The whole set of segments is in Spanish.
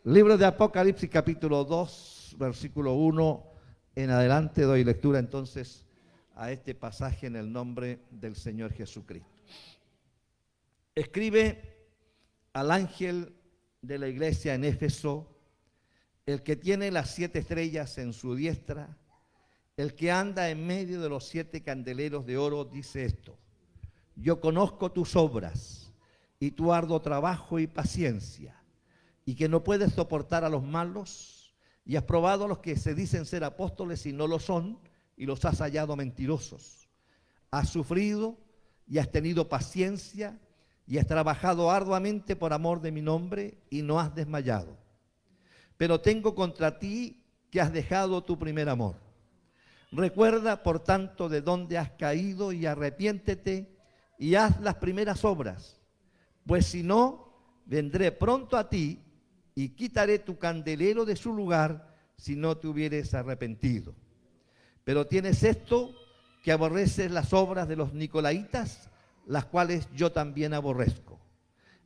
Libro de Apocalipsis, capítulo 2, versículo 1 en adelante. Doy lectura entonces a este pasaje en el nombre del Señor Jesucristo. Escribe al ángel de la iglesia en Éfeso, el que tiene las 7 estrellas en su diestra, el que anda en medio de los 7 candeleros de oro, dice esto: yo conozco tus obras y tu arduo trabajo y paciencia, y que no puedes soportar a los malos, y has probado a los que se dicen ser apóstoles y no lo son, y los has hallado mentirosos. Has sufrido y has tenido paciencia, y has trabajado arduamente por amor de mi nombre, y no has desmayado. Pero tengo contra ti que has dejado tu primer amor. Recuerda, por tanto, de dónde has caído, y arrepiéntete, y haz las primeras obras, pues si no, vendré pronto a ti, y quitaré tu candelero de su lugar, si no te hubieres arrepentido. Pero tienes esto, que aborreces las obras de los nicolaitas, las cuales yo también aborrezco.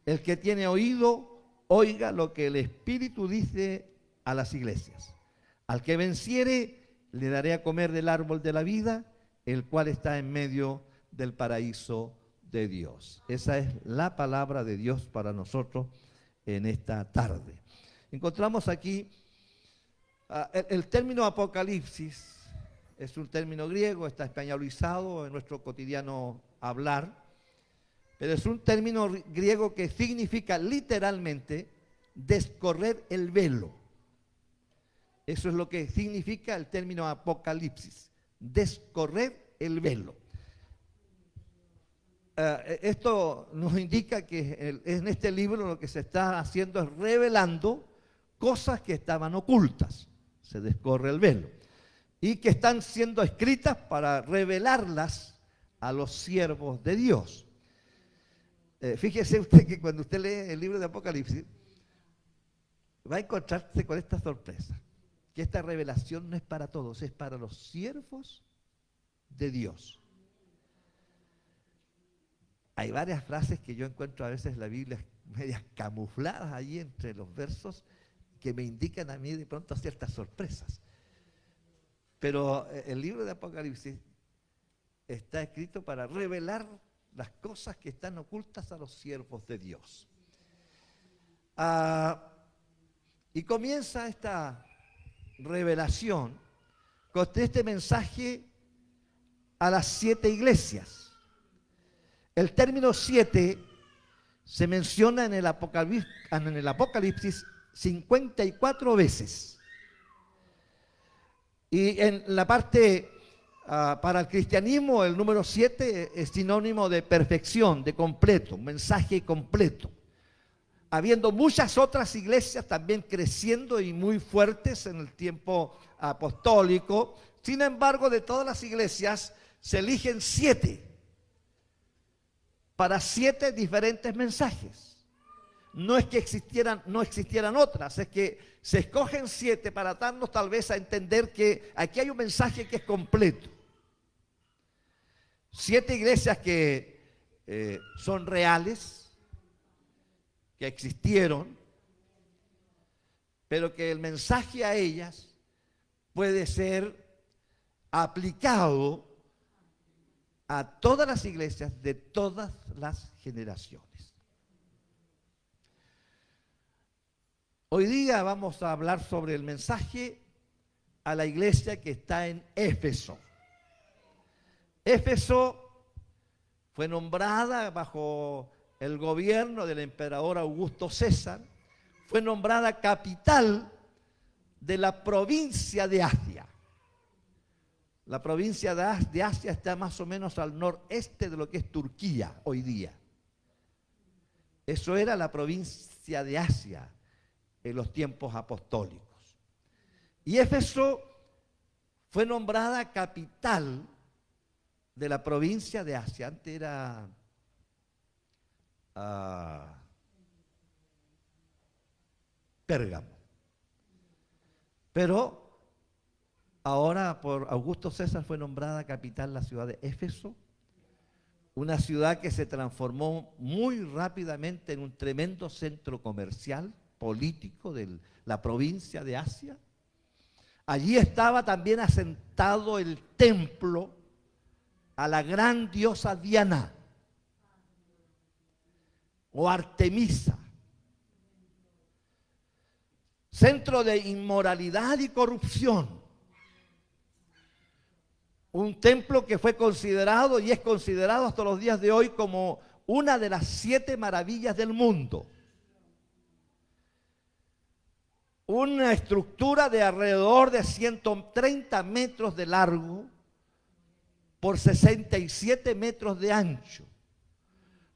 El que tiene oído, oiga lo que el Espíritu dice a las iglesias. Al que venciere, le daré a comer del árbol de la vida, el cual está en medio del paraíso de Dios. Esa es la palabra de Dios para nosotros en esta tarde. Encontramos aquí el término apocalipsis. Es un término griego, está españolizado en nuestro cotidiano hablar, pero es un término griego que significa literalmente descorrer el velo. Eso es lo que significa el término apocalipsis, descorrer el velo. Esto nos indica que en este libro lo que se está haciendo es revelando cosas que estaban ocultas, se descorre el velo, y que están siendo escritas para revelarlas a los siervos de Dios. Fíjese usted que cuando usted lee el libro de Apocalipsis, va a encontrarse con esta sorpresa, que esta revelación no es para todos, es para los siervos de Dios. Hay varias frases que yo encuentro a veces en la Biblia medias camufladas allí entre los versos, que me indican a mí de pronto ciertas sorpresas. Pero el libro de Apocalipsis está escrito para revelar las cosas que están ocultas a los siervos de Dios. Y comienza esta revelación con este mensaje a las 7 iglesias. El término 7 se menciona en el Apocalipsis 54 veces. Y en la parte, para el cristianismo, el número 7 es sinónimo de perfección, de completo, un mensaje completo. Habiendo muchas otras iglesias también creciendo y muy fuertes en el tiempo apostólico, sin embargo, de todas las iglesias se eligen 7 para 7 diferentes mensajes. No es que no existieran otras, es que se escogen 7 para darnos tal vez a entender que aquí hay un mensaje que es completo. 7 iglesias que son reales, que existieron, pero que el mensaje a ellas puede ser aplicado a todas las iglesias de todas las generaciones. Hoy día vamos a hablar sobre el mensaje a la iglesia que está en Éfeso. Éfeso fue nombrada bajo el gobierno del emperador Augusto César, fue nombrada capital de la provincia de Asia. La provincia de Asia está más o menos al noreste de lo que es Turquía hoy día. Eso era la provincia de Asia en los tiempos apostólicos. Y Éfeso fue nombrada capital de la provincia de Asia. Antes era Pérgamo. Pero ahora por Augusto César fue nombrada capital la ciudad de Éfeso, una ciudad que se transformó muy rápidamente en un tremendo centro comercial, político de la provincia de Asia. Allí estaba también asentado el templo a la gran diosa Diana o Artemisa, centro de inmoralidad y corrupción. Un templo que fue considerado y es considerado hasta los días de hoy como una de las 7 maravillas del mundo. Una estructura de alrededor de 130 metros de largo por 67 metros de ancho,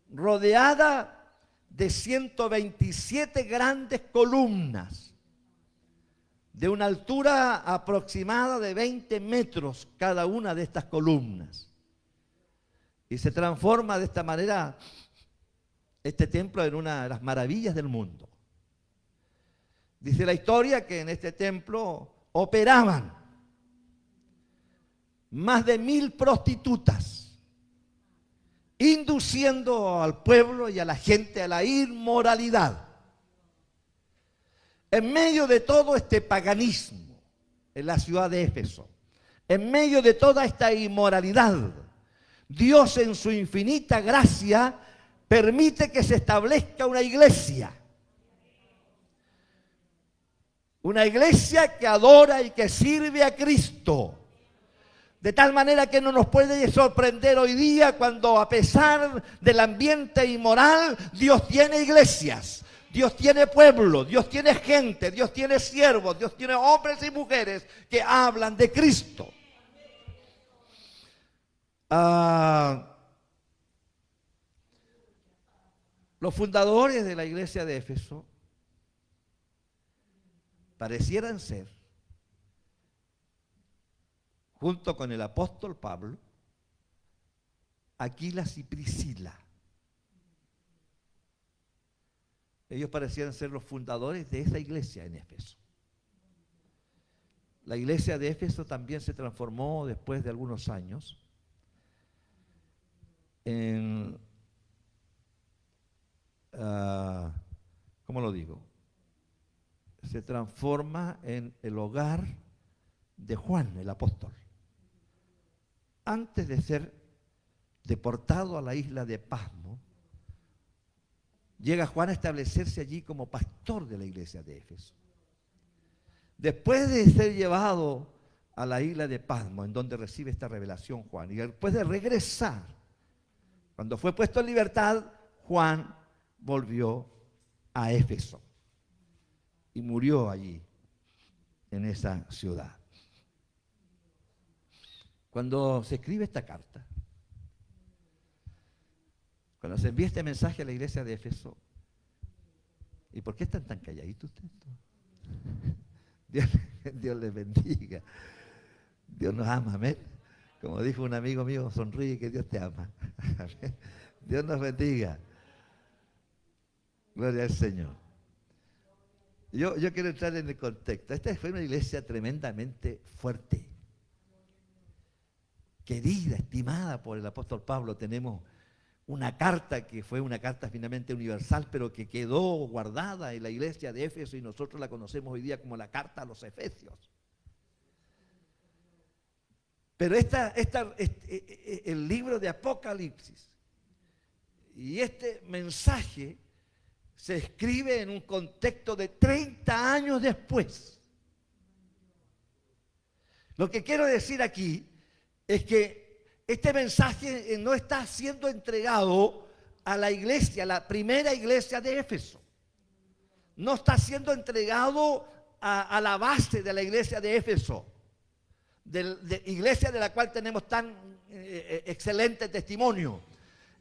rodeada de 127 grandes columnas de una altura aproximada de 20 metros cada una de estas columnas. Y se transforma de esta manera este templo en una de las maravillas del mundo. Dice la historia que en este templo operaban más de 1000 prostitutas, induciendo al pueblo y a la gente a la inmoralidad. En medio de todo este paganismo en la ciudad de Éfeso, en medio de toda esta inmoralidad, Dios en su infinita gracia permite que se establezca una iglesia. Una iglesia que adora y que sirve a Cristo. De tal manera que no nos puede sorprender hoy día cuando, a pesar del ambiente inmoral, Dios tiene iglesias, Dios tiene pueblo, Dios tiene gente, Dios tiene siervos, Dios tiene hombres y mujeres que hablan de Cristo. Los fundadores de la iglesia de Éfeso parecieran ser, junto con el apóstol Pablo, Aquilas y Priscila. Ellos parecían ser los fundadores de esa iglesia en Éfeso. La iglesia de Éfeso también se transformó después de algunos años en, ¿cómo lo digo? Se transforma en el hogar de Juan, el apóstol. Antes de ser deportado a la isla de Pasmo, llega Juan a establecerse allí como pastor de la iglesia de Éfeso. Después de ser llevado a la isla de Pasmo, en donde recibe esta revelación Juan, y después de regresar, cuando fue puesto en libertad, Juan volvió a Éfeso y murió allí, en esa ciudad. Cuando se escribe esta carta, cuando se envía este mensaje a la iglesia de Éfeso, ¿y por qué están tan calladitos ustedes? Dios les bendiga. Dios nos ama, amén. Como dijo un amigo mío, sonríe que Dios te ama. Dios nos bendiga. Gloria al Señor. Yo quiero entrar en el contexto. Esta fue una iglesia tremendamente fuerte, querida, estimada por el apóstol Pablo. Tenemos una carta que fue una carta finalmente universal, pero que quedó guardada en la iglesia de Éfeso y nosotros la conocemos hoy día como la carta a los Efesios. Pero el libro de Apocalipsis y este mensaje se escribe en un contexto de 30 años después. Lo que quiero decir aquí es que este mensaje no está siendo entregado a la iglesia, a la primera iglesia de Éfeso. No está siendo entregado a la base de la iglesia de Éfeso, iglesia de la cual tenemos tan excelente testimonio.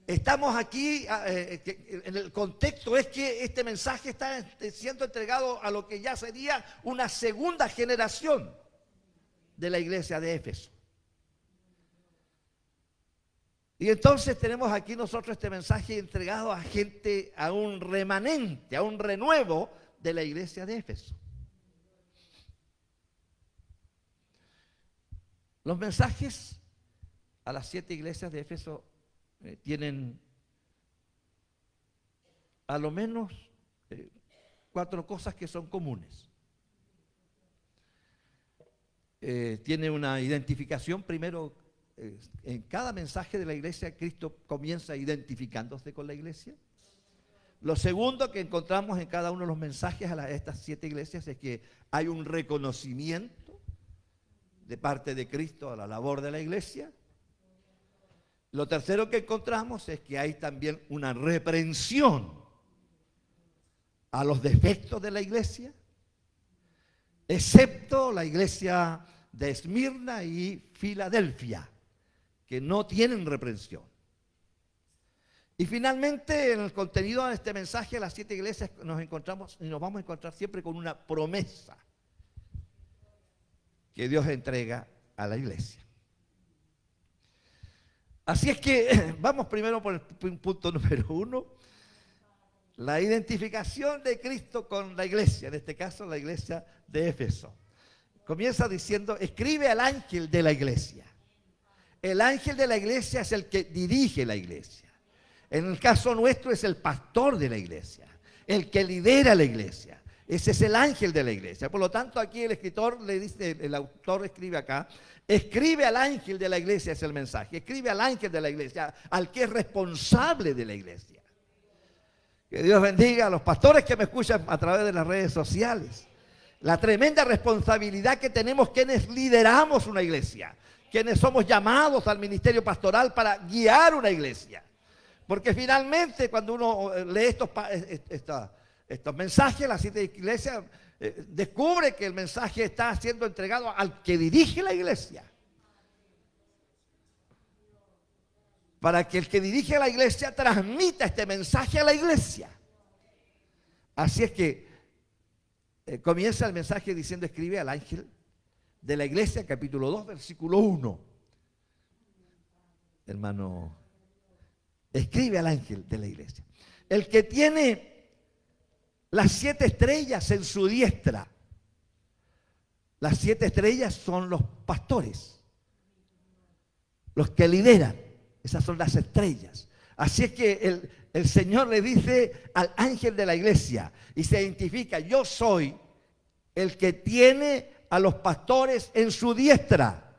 Estamos aquí, en el contexto es que este mensaje está siendo entregado a lo que ya sería una segunda generación de la iglesia de Éfeso. Y entonces tenemos aquí nosotros este mensaje entregado a gente, a un remanente, a un renuevo de la iglesia de Éfeso. Los mensajes a las 7 iglesias de Éfeso tienen a lo menos 4 cosas que son comunes. Tiene una identificación primero. En cada mensaje de la iglesia, Cristo comienza identificándose con la iglesia. Lo segundo que encontramos en cada uno de los mensajes a estas 7 iglesias es que hay un reconocimiento de parte de Cristo a la labor de la iglesia. Lo tercero que encontramos es que hay también una reprensión a los defectos de la iglesia, excepto la iglesia de Esmirna y Filadelfia, que no tienen reprensión. Y finalmente, en el contenido de este mensaje a las 7 iglesias nos encontramos y nos vamos a encontrar siempre con una promesa que Dios entrega a la iglesia. Así es que vamos primero por el punto número 1, la identificación de Cristo con la iglesia, en este caso la iglesia de Éfeso. Comienza diciendo, escribe al ángel de la iglesia. El ángel de la iglesia es el que dirige la iglesia. En el caso nuestro es el pastor de la iglesia, el que lidera la iglesia. Ese es el ángel de la iglesia. Por lo tanto, aquí el escritor le dice, el autor escribe acá, escribe al ángel de la iglesia, es el mensaje. Escribe al ángel de la iglesia, al que es responsable de la iglesia. Que Dios bendiga a los pastores que me escuchan a través de las redes sociales. La tremenda responsabilidad que tenemos quienes lideramos una iglesia, quienes somos llamados al ministerio pastoral para guiar una iglesia. Porque finalmente cuando uno lee estos mensajes, las 7 iglesias, descubre que el mensaje está siendo entregado al que dirige la iglesia. Para que el que dirige la iglesia transmita este mensaje a la iglesia. Así es que comienza el mensaje diciendo, escribe al ángel de la iglesia, capítulo 2, versículo 1. Hermano, escribe al ángel de la iglesia. El que tiene las 7 estrellas en su diestra. Las 7 estrellas son los pastores, los que lideran. Esas son las estrellas. Así es que el Señor le dice al ángel de la iglesia y se identifica, yo soy el que tiene a los pastores en su diestra.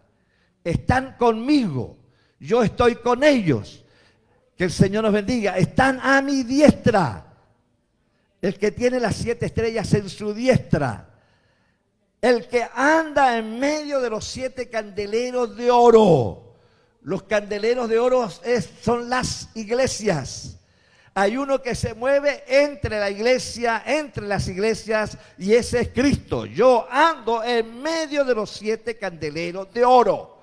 Están conmigo, yo estoy con ellos. Que el Señor nos bendiga. Están a mi diestra. El que tiene las 7 estrellas en su diestra. El que anda en medio de los 7 candeleros de oro. Los candeleros de oro son las iglesias. Hay uno que se mueve entre la iglesia, entre las iglesias, y ese es Cristo. Yo ando en medio de los 7 candeleros de oro.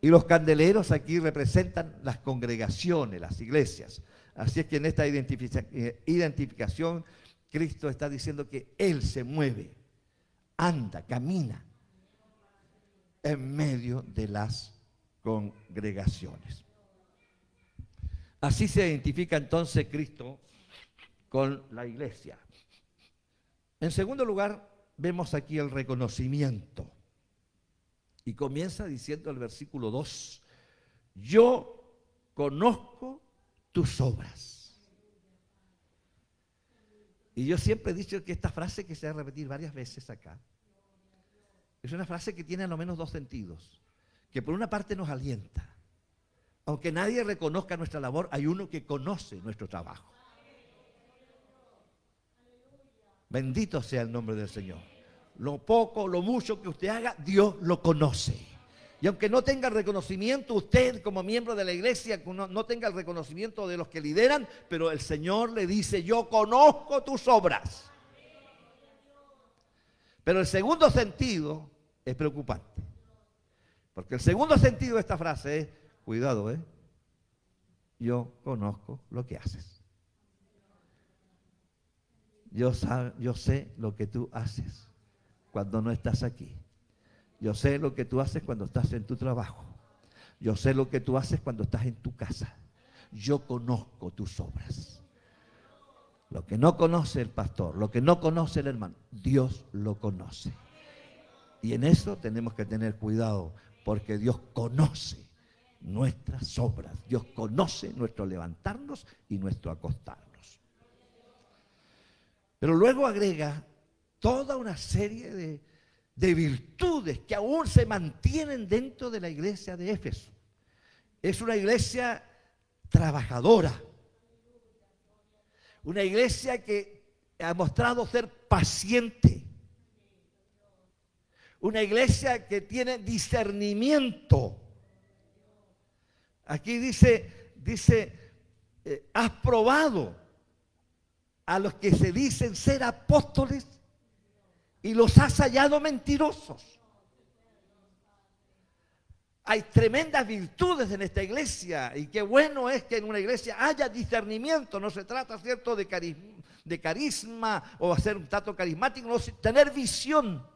Y los candeleros aquí representan las congregaciones, las iglesias. Así es que en esta identificación, Cristo está diciendo que Él se mueve, anda, camina en medio de las congregaciones. Así se identifica entonces Cristo con la iglesia. En segundo lugar, vemos aquí el reconocimiento. Y comienza diciendo el versículo 2, yo conozco tus obras. Y yo siempre he dicho que esta frase que se va a repetir varias veces acá, es una frase que tiene a lo menos 2 sentidos. Que por una parte nos alienta. Aunque nadie reconozca nuestra labor, hay uno que conoce nuestro trabajo. Bendito sea el nombre del Señor. Lo poco, lo mucho que usted haga, Dios lo conoce. Y aunque no tenga el reconocimiento, usted como miembro de la iglesia, no tenga el reconocimiento de los que lideran, pero el Señor le dice, yo conozco tus obras. Pero el segundo sentido es preocupante. Porque el segundo sentido de esta frase es, cuidado, yo conozco lo que haces. Yo sé lo que tú haces cuando no estás aquí. Yo sé lo que tú haces cuando estás en tu trabajo. Yo sé lo que tú haces cuando estás en tu casa. Yo conozco tus obras. Lo que no conoce el pastor, lo que no conoce el hermano, Dios lo conoce. Y en eso tenemos que tener cuidado, porque Dios conoce nuestras obras. Dios conoce nuestro levantarnos y nuestro acostarnos. Pero luego agrega toda una serie de virtudes que aún se mantienen dentro de la iglesia de Éfeso. Es una iglesia trabajadora, una iglesia que ha mostrado ser paciente, una iglesia que tiene discernimiento. Aquí dice, has probado a los que se dicen ser apóstoles y los has hallado mentirosos. Hay tremendas virtudes en esta iglesia y qué bueno es que en una iglesia haya discernimiento. No se trata, ¿cierto?, de carisma o hacer un trato carismático, no, tener visión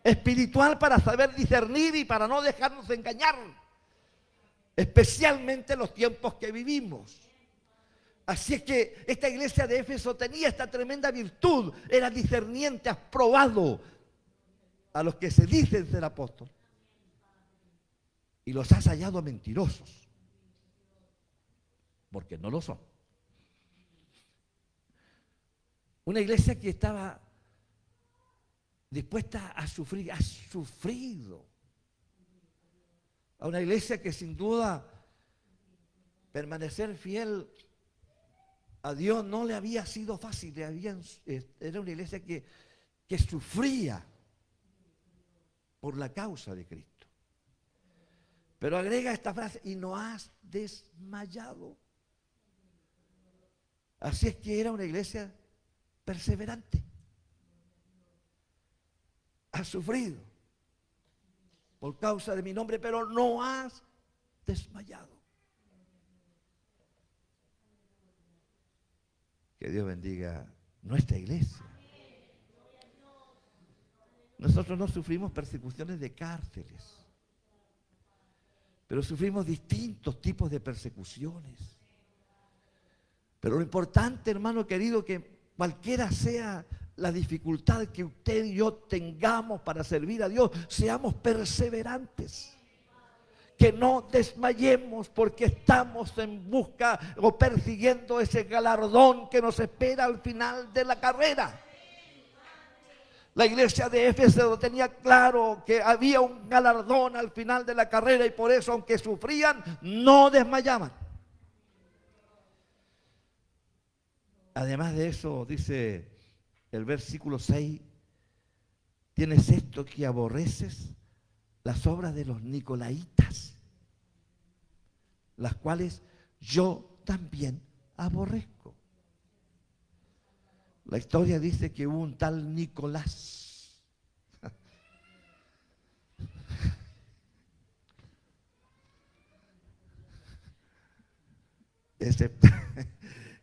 espiritual para saber discernir y para no dejarnos engañar, especialmente en los tiempos que vivimos. Así es que esta iglesia de Éfeso tenía esta tremenda virtud, era discerniente, has probado a los que se dicen ser apóstoles y los has hallado mentirosos, porque no lo son. Una iglesia que estaba dispuesta a sufrir, ha sufrido. A una iglesia que sin duda permanecer fiel a Dios no le había sido fácil. Era una iglesia que sufría por la causa de Cristo. Pero agrega esta frase, y no has desmayado. Así es que era una iglesia perseverante. Has sufrido por causa de mi nombre, pero no has desmayado. Que Dios bendiga nuestra iglesia. Nosotros no sufrimos persecuciones de cárceles, pero sufrimos distintos tipos de persecuciones. Pero lo importante, hermano querido, que cualquiera sea la dificultad que usted y yo tengamos para servir a Dios, seamos perseverantes. Que no desmayemos porque estamos en busca o persiguiendo ese galardón que nos espera al final de la carrera. La iglesia de Éfeso tenía claro que había un galardón al final de la carrera y por eso, aunque sufrían, no desmayaban. Además de eso, dice el versículo 6, tienes esto que aborreces, las obras de los nicolaitas, las cuales yo también aborrezco. La historia dice que hubo un tal Nicolás.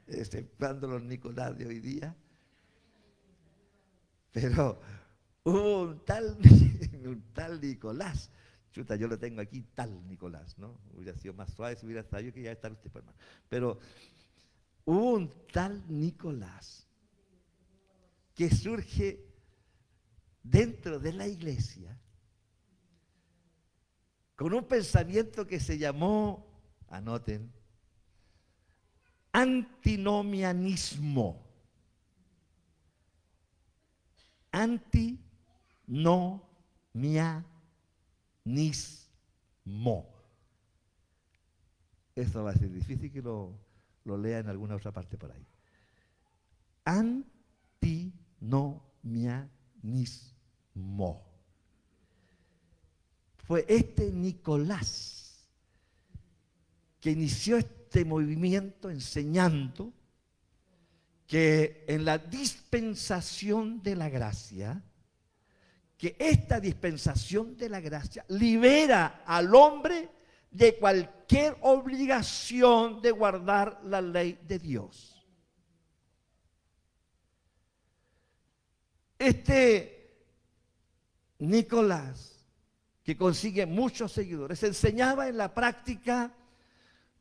Exceptuando los Nicolás de hoy día. Pero hubo un tal Nicolás. Chuta, yo lo tengo aquí, tal Nicolás, ¿no? Hubiera sido más suave si hubiera sabido que ya está usted, hermano. Pero hubo un tal Nicolás que surge dentro de la iglesia con un pensamiento que se llamó, anoten, antinomianismo. Antinomianismo. Eso va a ser difícil que lo lea en alguna otra parte por ahí. Antinomianismo. Fue este Nicolás que inició este movimiento enseñando que en la dispensación de la gracia, que esta dispensación de la gracia libera al hombre de cualquier obligación de guardar la ley de Dios. Este Nicolás, que consigue muchos seguidores, enseñaba en la práctica: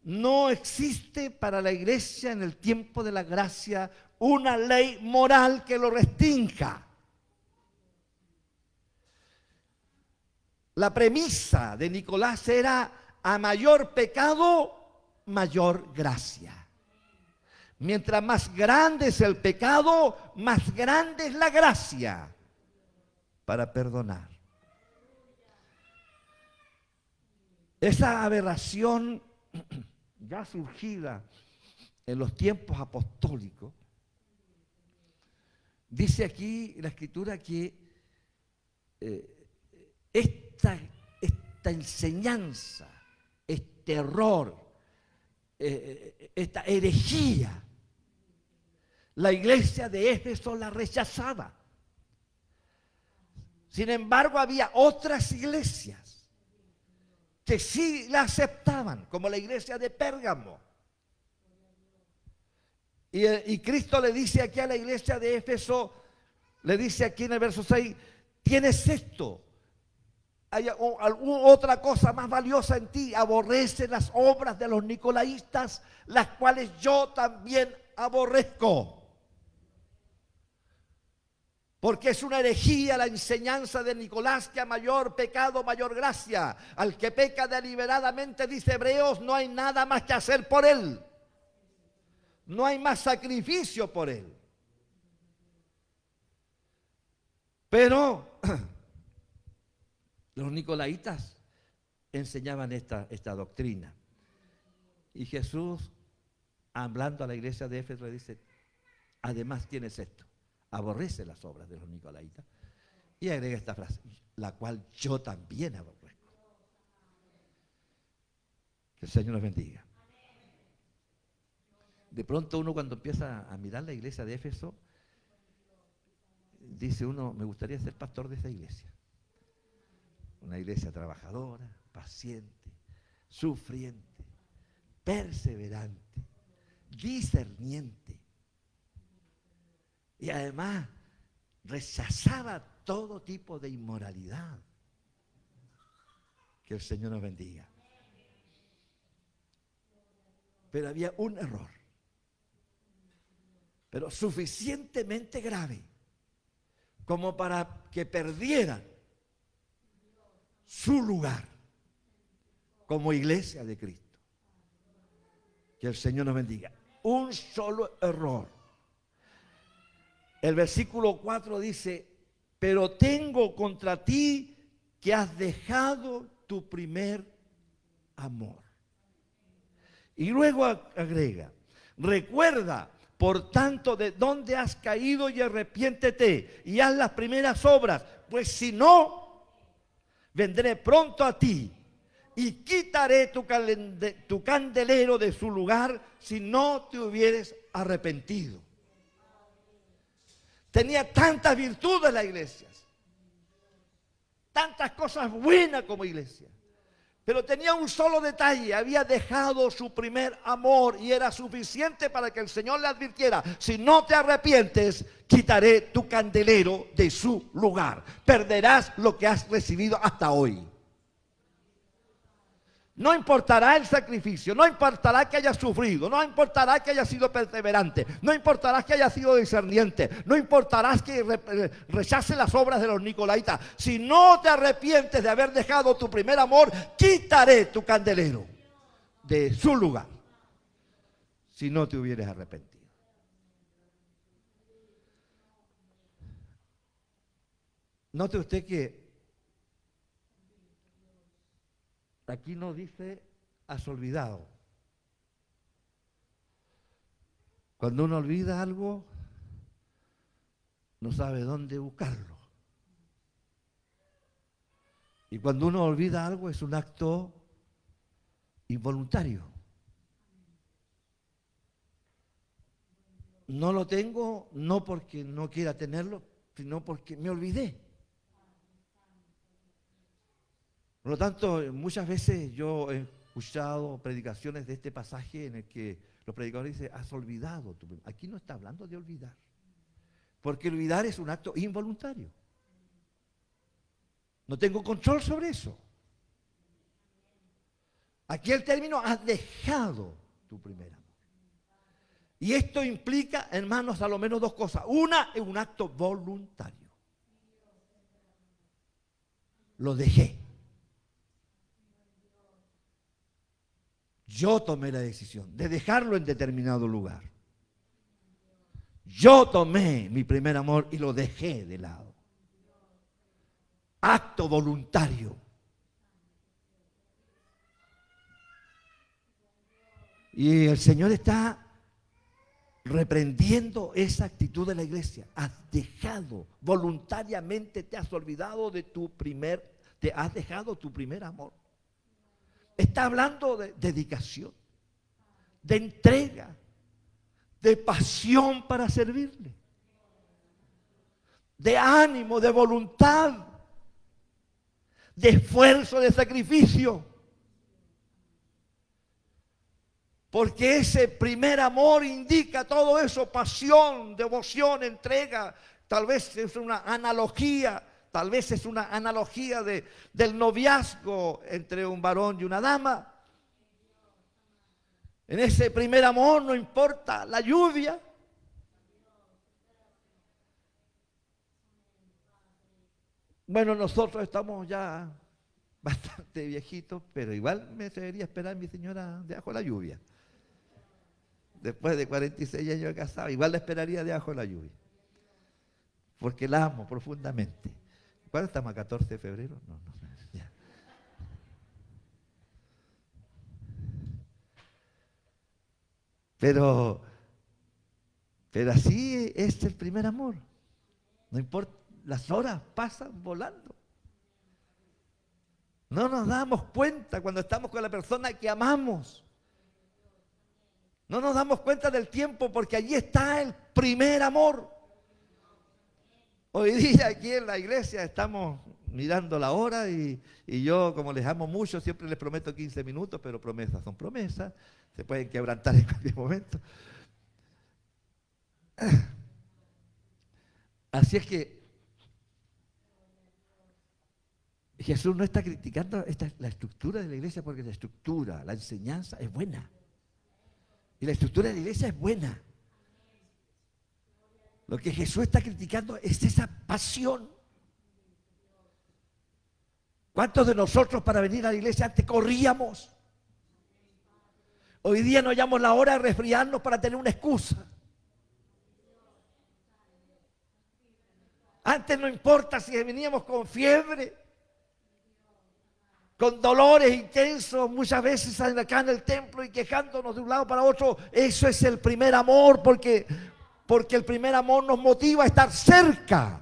no existe para la iglesia en el tiempo de la gracia una ley moral que lo restrinja. La premisa de Nicolás era: a mayor pecado, mayor gracia. Mientras más grande es el pecado, más grande es la gracia para perdonar. Esa aberración ya surgida en los tiempos apostólicos, dice aquí la Escritura que esta enseñanza, este error, esta herejía, la iglesia de Éfeso la rechazaba. Sin embargo, había otras iglesias que sí la aceptaban, como la iglesia de Pérgamo. Y Cristo le dice aquí a la iglesia de Éfeso, le dice aquí en el verso 6, tienes esto, hay alguna otra cosa más valiosa en ti, aborrece las obras de los nicolaítas, las cuales yo también aborrezco. Porque es una herejía la enseñanza de Nicolás, que a mayor pecado, mayor gracia. Al que peca deliberadamente, dice Hebreos, no hay nada más que hacer por él. No hay más sacrificio por él. Pero los nicolaitas enseñaban esta doctrina. Y Jesús, hablando a la iglesia de Éfeso, le dice, además tienes esto, aborrece las obras de los nicolaitas. Y agrega esta frase, la cual yo también aborrezco. Que el Señor nos bendiga. De pronto uno, cuando empieza a mirar la iglesia de Éfeso, dice uno, me gustaría ser pastor de esa iglesia. Una iglesia trabajadora, paciente, sufriente, perseverante, discerniente. Y además rechazaba todo tipo de inmoralidad. Que el Señor nos bendiga. Pero había un error, pero suficientemente grave como para que perdieran su lugar como iglesia de Cristo. Que el Señor nos bendiga. Un solo error. El versículo 4 dice, pero tengo contra ti que has dejado tu primer amor. Y luego agrega, recuerda, por tanto, de dónde has caído y arrepiéntete y haz las primeras obras, pues si no, vendré pronto a ti y quitaré tu candelero de su lugar si no te hubieres arrepentido. Tenía tantas virtudes la iglesia, tantas cosas buenas como iglesia, pero tenía un solo detalle: había dejado su primer amor, y era suficiente para que el Señor le advirtiera: si no te arrepientes, quitaré tu candelero de su lugar, perderás lo que has recibido hasta hoy. No importará el sacrificio, no importará que hayas sufrido, no importará que hayas sido perseverante, no importará que hayas sido discerniente, no importará que rechaces las obras de los nicolaitas. Si no te arrepientes de haber dejado tu primer amor, quitaré tu candelero de su lugar, si no te hubieres arrepentido. Note usted que aquí no dice has olvidado. Cuando uno olvida algo, no sabe dónde buscarlo. Y cuando uno olvida algo, es un acto involuntario. No lo tengo, no porque no quiera tenerlo, sino porque me olvidé. Por lo tanto, muchas veces yo he escuchado predicaciones de este pasaje en el que los predicadores dicen, has olvidado. Aquí no está hablando de olvidar, porque olvidar es un acto involuntario. No tengo control sobre eso. Aquí el término, has dejado tu primer amor. Y esto implica, hermanos, a lo menos dos cosas. Una, es un acto voluntario. Lo dejé. Yo tomé la decisión de dejarlo en determinado lugar. Yo tomé mi primer amor y lo dejé de lado. Acto voluntario. Y el Señor está reprendiendo esa actitud de la iglesia. Has dejado, voluntariamente te has olvidado de te has dejado tu primer amor. Está hablando de dedicación, de entrega, de pasión para servirle, de ánimo, de voluntad, de esfuerzo, de sacrificio. Porque ese primer amor indica todo eso: pasión, devoción, entrega. Tal vez es una analogía, del noviazgo entre un varón y una dama. En ese primer amor no importa la lluvia. Bueno, nosotros estamos ya bastante viejitos, pero igual me debería esperar mi señora debajo de la lluvia. Después de 46 años de casado, igual la esperaría debajo de la lluvia. Porque la amo profundamente. ¿Cuándo estamos? ¿A 14 de febrero? No, ya. Pero así es el primer amor. No importa, las horas pasan volando. No nos damos cuenta cuando estamos con la persona que amamos. No nos damos cuenta del tiempo porque allí está el primer amor. Hoy día aquí en la iglesia estamos mirando la hora y yo, como les amo mucho, siempre les prometo 15 minutos, pero promesas son promesas, se pueden quebrantar en cualquier momento. Así es que Jesús no está criticando la estructura de la iglesia, porque la estructura, la enseñanza es buena. Y la estructura de la iglesia es buena. Lo que Jesús está criticando es esa pasión. ¿Cuántos de nosotros para venir a la iglesia antes corríamos? Hoy día no hallamos la hora de resfriarnos para tener una excusa. Antes no importa si veníamos con fiebre, con dolores intensos, muchas veces acá en el templo y quejándonos de un lado para otro. Eso es el primer amor, porque el primer amor nos motiva a estar cerca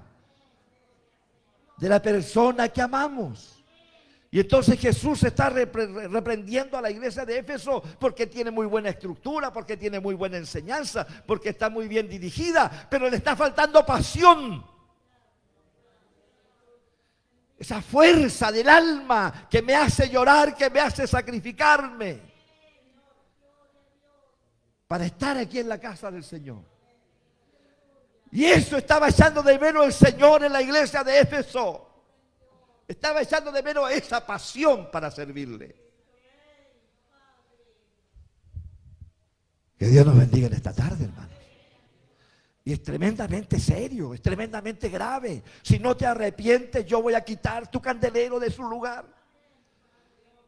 de la persona que amamos. Y entonces Jesús está reprendiendo a la iglesia de Éfeso porque tiene muy buena estructura, porque tiene muy buena enseñanza, porque está muy bien dirigida, pero le está faltando pasión. Esa fuerza del alma que me hace llorar, que me hace sacrificarme para estar aquí en la casa del Señor. Y eso estaba echando de menos el Señor en la iglesia de Éfeso. Estaba echando de menos esa pasión para servirle. Que Dios nos bendiga en esta tarde, hermanos. Y es tremendamente serio, es tremendamente grave. Si no te arrepientes, yo voy a quitar tu candelero de su lugar.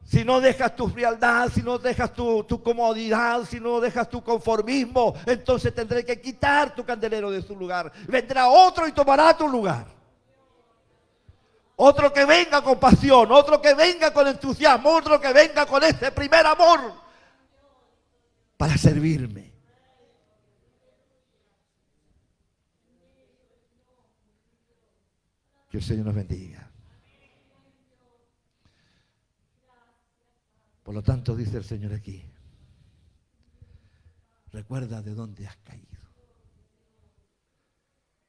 Si no dejas tu frialdad, si no dejas tu comodidad, si no dejas tu conformismo, entonces tendré que quitar tu candelero de su lugar. Vendrá otro y tomará tu lugar. Otro que venga con pasión, otro que venga con entusiasmo, otro que venga con ese primer amor para servirme. Que el Señor nos bendiga. Por lo tanto, dice el Señor aquí, recuerda de dónde has caído.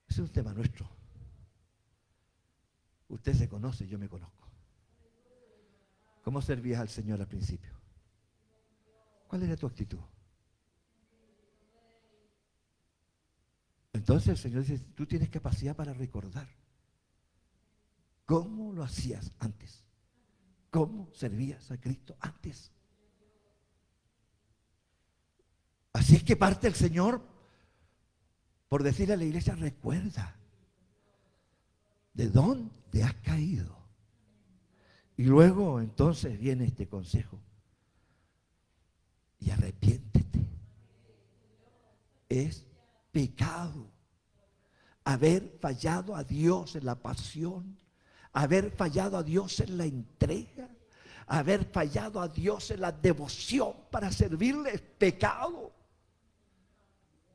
Ese es un tema nuestro. Usted se conoce, yo me conozco. ¿Cómo servías al Señor al principio? ¿Cuál era tu actitud? Entonces el Señor dice, tú tienes capacidad para recordar cómo lo hacías antes. ¿Cómo servías a Cristo antes? Así es que parte el Señor por decirle a la iglesia, recuerda de dónde has caído. Y luego entonces viene este consejo. Y arrepiéntete. Es pecado, haber fallado a Dios en la pasión, haber fallado a Dios en la entrega, haber fallado a Dios en la devoción para servirle es pecado.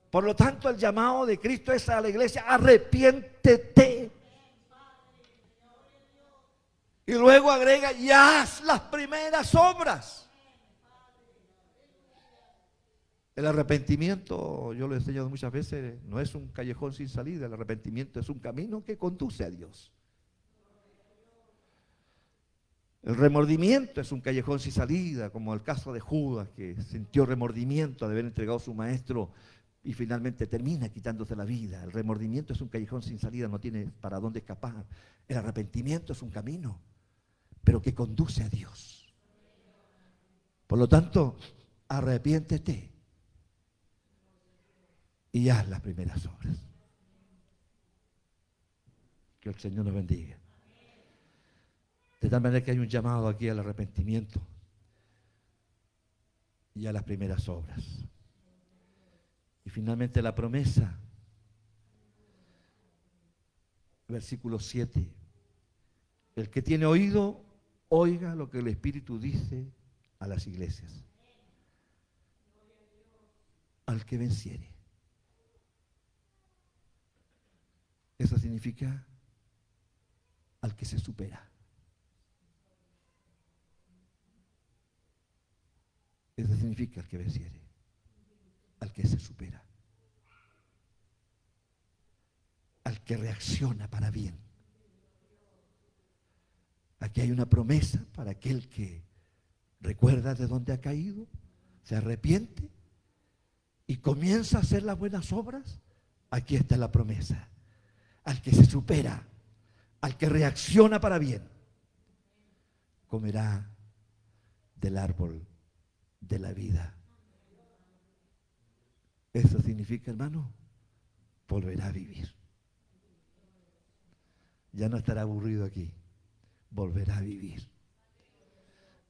Por lo tanto, el llamado de Cristo es a la iglesia: arrepiéntete. Y luego agrega: y haz las primeras obras. El arrepentimiento, yo lo he enseñado muchas veces, no es un callejón sin salida. El arrepentimiento es un camino que conduce a Dios. El remordimiento es un callejón sin salida, como el caso de Judas, que sintió remordimiento de haber entregado a su maestro y finalmente termina quitándose la vida. El remordimiento es un callejón sin salida, no tiene para dónde escapar. El arrepentimiento es un camino, pero que conduce a Dios. Por lo tanto, arrepiéntete y haz las primeras obras. Que el Señor nos bendiga. De tal manera que hay un llamado aquí al arrepentimiento y a las primeras obras. Y finalmente la promesa, versículo 7. El que tiene oído, oiga lo que el Espíritu dice a las iglesias. Al que venciere. Eso significa al que se supera. Eso significa al que venciere, al que se supera, al que reacciona para bien. Aquí hay una promesa para aquel que recuerda de dónde ha caído, se arrepiente y comienza a hacer las buenas obras. Aquí está la promesa: al que se supera, al que reacciona para bien, comerá del árbol de la vida. Eso significa, hermano, volverá a vivir. Ya no estará aburrido aquí, volverá a vivir.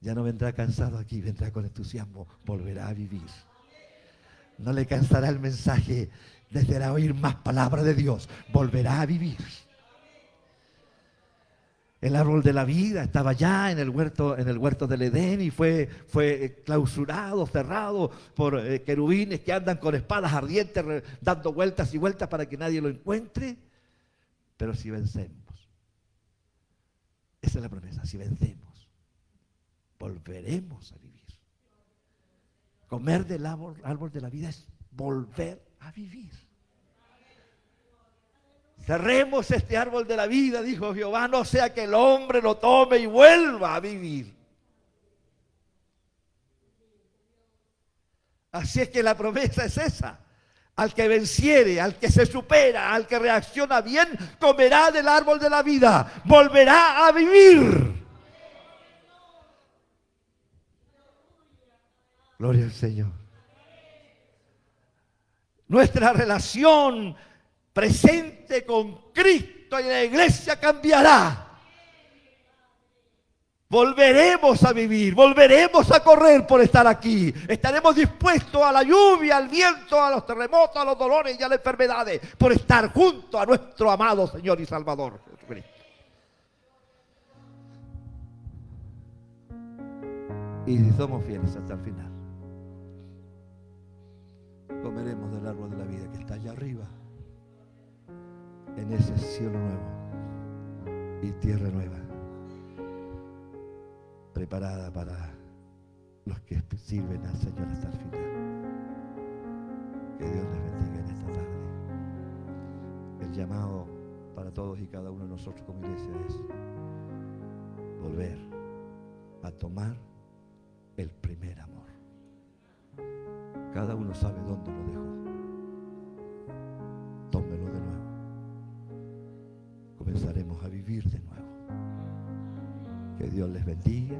Ya no vendrá cansado aquí, vendrá con entusiasmo, volverá a vivir. No le cansará el mensaje, deseará oír más palabra de Dios, volverá a vivir. El árbol de la vida estaba ya en el huerto del Edén y fue clausurado, cerrado por querubines que andan con espadas ardientes dando vueltas y vueltas para que nadie lo encuentre. Pero si vencemos, esa es la promesa: si vencemos, volveremos a vivir. Comer del árbol de la vida es volver a vivir. Cerremos este árbol de la vida, dijo Jehová, no sea que el hombre lo tome y vuelva a vivir. Así es que la promesa es esa: al que venciere, al que se supera, al que reacciona bien, comerá del árbol de la vida, volverá a vivir. Gloria al Señor. Nuestra relación presente con Cristo y la iglesia cambiará. Volveremos a vivir, volveremos a correr por estar aquí. Estaremos dispuestos a la lluvia, al viento, a los terremotos, a los dolores y a las enfermedades, por estar junto a nuestro amado Señor y Salvador Jesucristo. Y si somos fieles hasta el final, comeremos del árbol de la vida que está allá arriba, en ese cielo nuevo y tierra nueva, preparada para los que sirven al Señor hasta el final. Que Dios les bendiga en esta tarde. El llamado para todos y cada uno de nosotros como iglesia es volver a tomar el primer amor. Cada uno sabe dónde lo dejó. Tómelo de nuevo. Comenzaremos a vivir de nuevo. Que Dios les bendiga.